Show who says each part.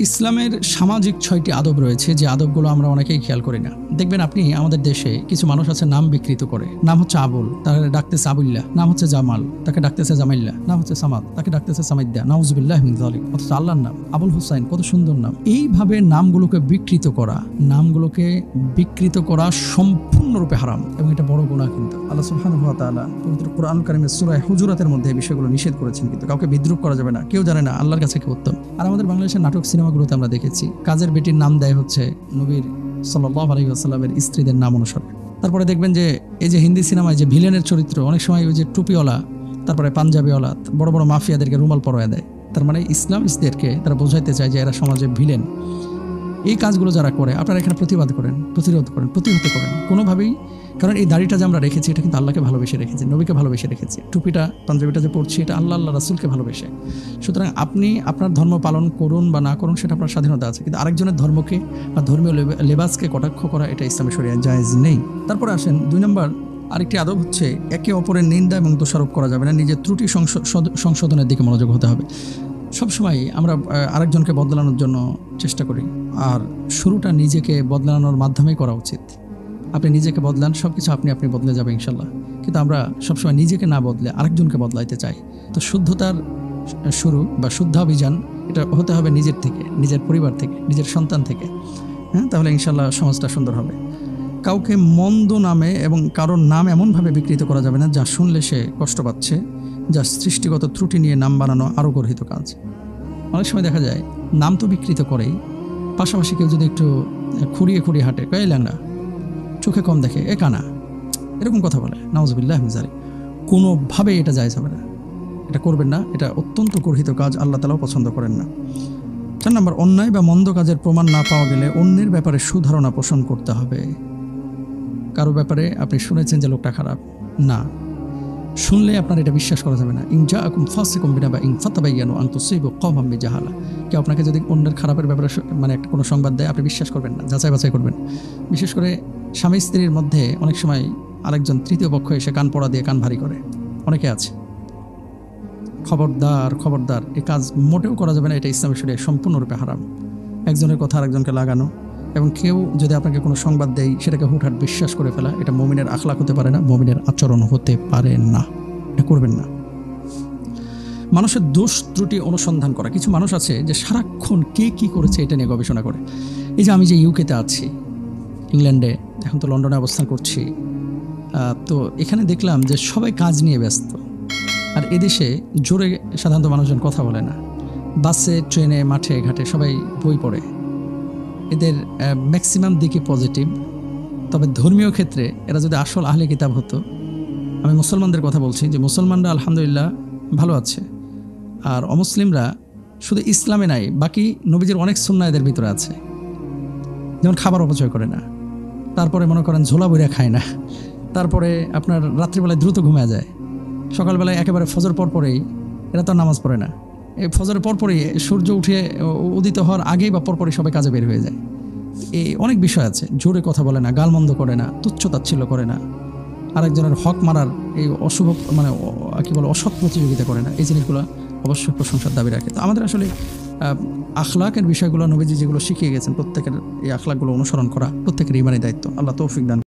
Speaker 1: ইসলামের সামাজিক ৬টি আদব রয়েছে, যে আদবগুলো আমরা অনেকেই খেয়াল করি না। দেখবেন আপনি আমাদের দেশে কিছু মানুষ আছে নাম বিকৃত করে। নাম হচ্ছে আবুল, তাকে ডাকতেছে আবুল্লাহ। নাম হচ্ছে জামাল, তাকে ডাকতেছে জামাইল্লাহ। নাম হচ্ছে সামাদ, তাকে ডাকতেছে সামাইদ্দা। নাউজুবিল্লাহ মিন যালিক। অথচ আল্লাহর নাম আবুল হুসাইন, কত সুন্দর নাম। এইভাবে নামগুলোকে বিকৃত করা সম্পূর্ণরূপে হারাম এবং এটা বড় গুনাহ। কিন্তু আল্লাহ সুবহানাহু ওয়া তাআলা পবিত্র কোরআন কারীমের সূরা হুজুরাতের মধ্যে এই বিষয়গুলো নিষেধ করেছেন। কিন্তু কাউকে বিদ্রূপ করা যাবে না, কেউ জানে না আল্লাহর কাছে কে উত্তম। আর আমাদের বাংলাদেশের নাটক সিনেমাগুলোতে আমরা দেখেছি কাজের বেটির নাম দেয় হচ্ছে নবীর সাল্লাল্লাহু আলাইহি ওয়াসাল্লামের স্ত্রীদের নাম অনুসারে। তারপরে দেখবেন যে এই যে হিন্দি সিনেমায় যে ভিলেনের চরিত্র অনেক সময় ওই যে টুপিওয়ালা, তারপরে পাঞ্জাবিওয়ালা, বড় বড় মাফিয়াদেরকে রুমাল পরায় দেয়। তার মানে ইসলামিস্টদেরকে তারা বোঝাইতে চায় যে এরা সমাজে ভিলেন। এই কাজগুলো যারা করে আপনারা এখানে প্রতিবাদ করেন, প্রতিরোধ করেন, প্রতিহত করেন কোনোভাবেই। কারণ এই দাড়িটা যে আমরা রেখেছি এটা কিন্তু আল্লাহকে ভালোবেসে রেখেছি, নবীকে ভালোবেসে রেখেছি। টুপিটা, পাঞ্জাবিটা যে পড়ছি এটা আল্লাহ রাসূলকে ভালোবেসে। সুতরাং আপনি আপনার ধর্ম পালন করুন বা না করুন সেটা আপনার স্বাধীনতা আছে, কিন্তু আরেকজনের ধর্মকে বা ধর্মীয় লেবাসকে কটাক্ষ করা এটা ইসলামী শরিয়ায় জায়েজ নেই। তারপরে আসেন 2 নম্বর আরেকটি আদব হচ্ছে একে অপরের নিন্দা এবং দোষারোপ করা যাবে না। নিজের ত্রুটি সংশোধনের দিকে মনোযোগ হতে হবে। সবসময় আমরা আরেকজনকে বদলানোর জন্য চেষ্টা করি, আর শুরুটা নিজেকে বদলানোর মাধ্যমেই করা উচিত। আপনি নিজেকে বদলান, সব কিছু আপনি বদলে যাবে ইনশাল্লাহ। কিন্তু আমরা সবসময় নিজেকে না বদলে আরেকজনকে বদলাইতে চাই। তো শুদ্ধতার শুরু বা শুদ্ধাভিযান এটা হতে হবে নিজের থেকে, নিজের পরিবার থেকে, নিজের সন্তান থেকে। হ্যাঁ, তাহলে ইনশাল্লাহ সমাজটা সুন্দর হবে। কাউকে মন্দ নামে এবং কারোর নাম এমনভাবে বিকৃত করা যাবে না যা শুনলে সে কষ্ট পাচ্ছে, যা সৃষ্টিগত ত্রুটি নিয়ে নাম বানানো আরও গর্হিত কাজ। অনেক সময় দেখা যায় নাম তো বিকৃত করেই, পাশাপাশি কেউ যদি একটু খুঁড়িয়ে হাঁটে, কয়ে ল্যাংড়া, চোখে কম দেখে, এ কানা, এরকম কথা বলে, নাউজুবিল্লাহ মিন যালিক, কোনোভাবেই এটা জায়েজ হবে না। এটা করবেন না, এটা অত্যন্ত গর্হিত কাজ, আল্লাহ তাআলাও পছন্দ করেন না। 4 নম্বর, অন্যায় বা মন্দ কাজের প্রমাণ না পাওয়া গেলে অন্যের ব্যাপারে সুধারণা পোষণ করতে হবে। কারো ব্যাপারে আপনি শুনেছেন যে লোকটা খারাপ, না শুনলে আপনার এটা বিশ্বাস করা যাবে না। ইন জাআকুম ফাসিকুম বিনাবাইন ফাতাবায়ানু আন তুসিবু কওমান বিজাহালা। কেউ আপনাকে যদি অন্যের খারাপের ব্যাপারে মানে একটা কোনো সংবাদ দেয়, আপনি বিশ্বাস করবেন না, যাচাই বাছাই করবেন। বিশেষ করে স্বামী স্ত্রীর মধ্যে অনেক সময় আরেকজন তৃতীয় পক্ষ এসে কান পড়া দিয়ে কান ভারী করে, অনেকে আছে। খবরদার, এই কাজ মোটেও করা যাবে না। এটা ইসলামী শরিয়ায় সম্পূর্ণরূপে হারাম। একজনের কথা আরেকজনকে লাগানো, এবং কেউ যদি আপনাকে কোনো সংবাদ দেয় সেটাকে হুটহাট বিশ্বাস করে ফেলা, এটা মুমিনের আখলাক হতে পারে না, মুমিনের আচরণ হতে পারে না। এটা করবেন না। মানুষের দোষ ত্রুটি অনুসন্ধান করা। কিছু মানুষ আছে যে সারাক্ষণ কে কী করেছে এটা নিয়ে গবেষণা করে। এই যে আমি যে ইউকেতে আছি, ইংল্যান্ডে, এখন তো লন্ডনে অবস্থান করছি, তো এখানে দেখলাম যে সবাই কাজ নিয়ে ব্যস্ত। আর এদেশে জোরে সাধারণত মানুষজন কথা বলে না। বাসে, ট্রেনে, মাঠে ঘাটে সবাই বই পড়ে। এদের ম্যাক্সিমাম দিকে পজিটিভ। তবে ধর্মীয় ক্ষেত্রে এরা যদি আসল আহলে কিতাব হতো, আমি মুসলমানদের কথা বলছি, যে মুসলমানরা আলহামদুলিল্লাহ ভালো আছে, আর অমুসলিমরা শুধু ইসলামে নাই, বাকি নবীজির অনেক সুন্নাহ এদের ভিতরে আছে। যেমন খাবার অপচয় করে না, তারপরে মনে করেন ঝোলা বইরা খায় না, তারপরে আপনার রাত্রিবেলায় দ্রুত ঘুমিয়ে যায়, সকালবেলায় একেবারে ফজর পরপরেই, এরা তো নামাজ পড়ে না, এই ফজরের পরপরই সূর্য উঠে উদিত হওয়ার আগেই বা পরপরই সবাই কাজে বের হয়ে যায়। এই অনেক বিষয় আছে। জোরে কথা বলে না, গালমন্দ করে না, তুচ্ছ-তাচ্ছিল্য করে না, আরেকজনের হক মারার এই অশুভ মানে কি বলে অসৎ প্রতিযোগিতা করে না। এই জিনিসগুলো অবশ্যই প্রশংসার দাবি রাখে। তো আমাদের আসলে আখলাকের বিষয়গুলো নবীজি যেগুলো শিখিয়ে গেছেন, প্রত্যেকের এই আখলাকগুলো অনুসরণ করা প্রত্যেকের ইমানি দায়িত্ব। আল্লাহ তৌফিক দান।